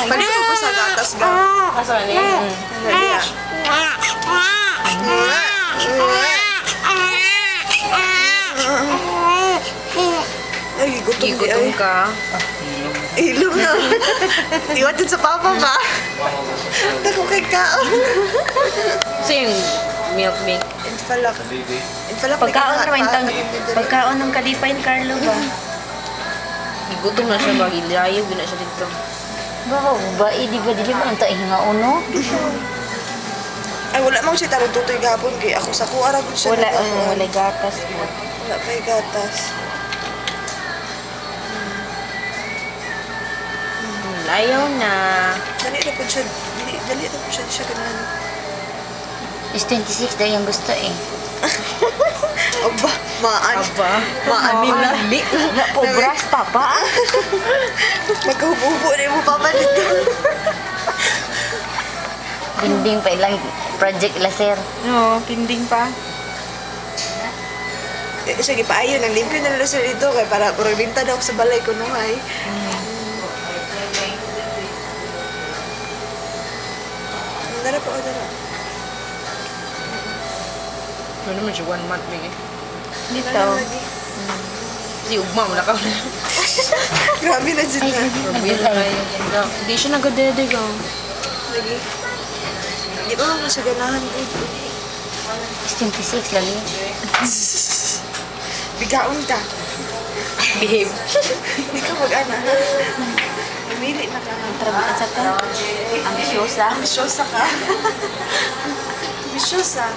Kanina ko sa gatas ba? Asa ni? Ay, gutom ka. Ilong na. Iwatin sa papa ba? Tako kay kaon. So yung milk. Infalak. Pagkaon ng kalipain, Carlo ba? Gutom na siya ba? Ilayo, na siya dito. Baka ba, di ba dili ba ang tainga uno? Ay, wala mang siya tarong tutoy gapon kay ako sa kuara ko siya. Wala gatas mo. Wala pa yung gatas. Ayaw na. Dali na po siya ganun. Is 26 dahil yung gusto eh. Aba, maanin na. Obras, papa. Magkahubo na mo papa dito. Pinding pa ilang project laser. No, pinding pa. Sige, paayon. Ang limpyo na nila sila dito kaya para binta daw sa balay ko nung ay. Dara po, dara. Ano naman siya 1 month may Dito. Si Ugma, wala ka na. Grabe na dyan na. Hindi siya nagadede ka. Lagi. Hindi ba ako sa ganahan ko? Is 26 lagi. Bigaon ka. Behave. Hindi ka mag-ana. Namili na ka. Trabaho sa to. Ambisyosa. Ambisyosa ka. Ambisyosa.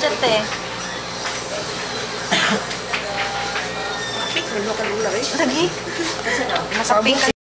Chate. Pink, ano ka lula eh? Lagi. Nasa pink.